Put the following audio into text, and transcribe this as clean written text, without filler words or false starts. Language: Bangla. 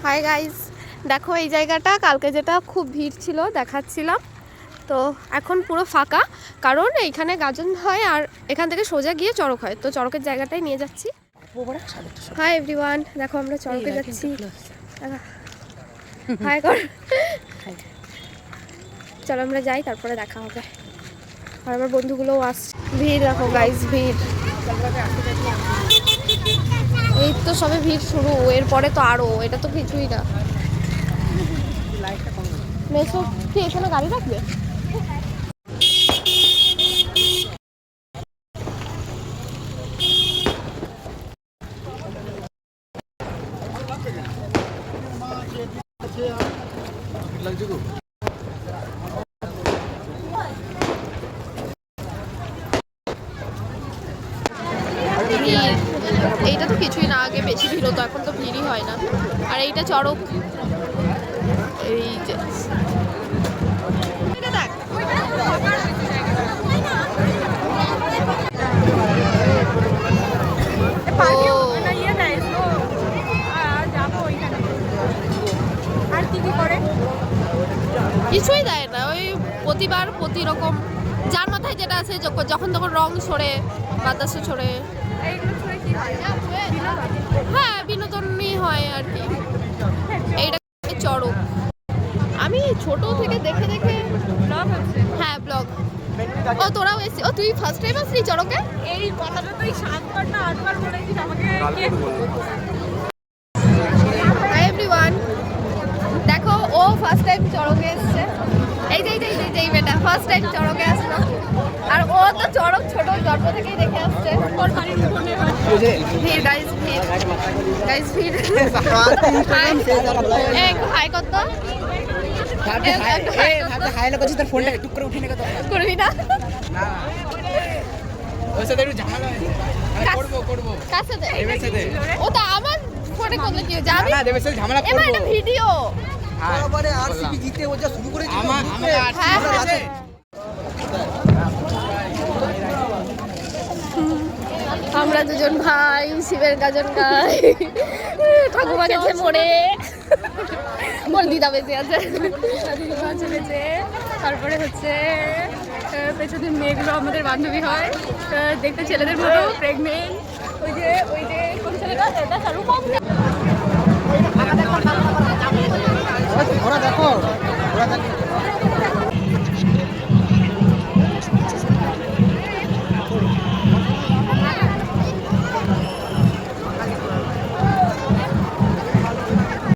হাই গাইস, দেখো এই জায়গাটা কালকে যেটা খুব ভিড় ছিল দেখাচ্ছিলাম, তো এখন পুরো ফাঁকা, কারণ এইখানে গাজন হয় আর এখান থেকে সোজা গিয়ে চড়ক হয়। তো চড়কের জায়গাটাই নিয়ে যাচ্ছি। হাই এভরিওয়ান, দেখো আমরা চড়কে যাচ্ছি। হাই কর, চলো আমরা যাই, তারপরে দেখা হবে। আর আমার বন্ধুগুলোও আসছে। ভিড় দেখো গাইস, ভিড় এই তো সবে ভিড় শুরু, এরপরে তো আরো, এটা তো কিছুই না। মেসো কি এখানে গাড়ি রাখবে? এইটা তো কিছুই না, আগে বেশি ভিড় হতো, এখন তো ভিড়ই হয় না। আর এইটা চড়ক, এই যে কিছুই দেয় না, ওই প্রতিবার প্রতি রকম যার মাথায় যেটা আছে, যখন তখন রং ছড়ে, বাতাসে ছড়ে। হ্যাঁ, বিনোদনই হয় আর কি। এইটা চড়ক, আমি ছোট থেকে দেখে দেখে ব্লগ হচ্ছে। হ্যাঁ ব্লগ। ও তোরাও এসেছিস? ও তুই ফার্স্ট টাইম আসলি চড়কে? এই কথাটা তুই 7বার না 8বার বলেছিস আমাকে। হাই এভরিওয়ান, দেখো ও ফার্স্ট টাইম চড়কে এসেছে। এই যে এই বেটা ফার্স্ট টাইম চড়কে আসলো, আর ও তো চড়ক ছোট জন্ম থেকেই দেখে আসছে। ওর বাড়ির উঠোনে ভিড় গাইস, ভিড় গাইস, ভিড়। এই হাই কত করবি না? ও তো আমার ফোনে করলে কি যাবি? এবার এটা ভিডিও। আমরা দুজন ভাই শিবের গাজন গাই, ঠাকুমা গেছে মরে, মোর দিদা বেঁচে আছে, দিদিমা চলেছে। তারপরে হচ্ছে পেছনে মেয়েগুলো আমাদের বান্ধবী হয়, দেখতে ছেলেদের মতো প্রেগনেন্ট। ওই যে কোন ছেলেটা, এটা শাহরুখ খান।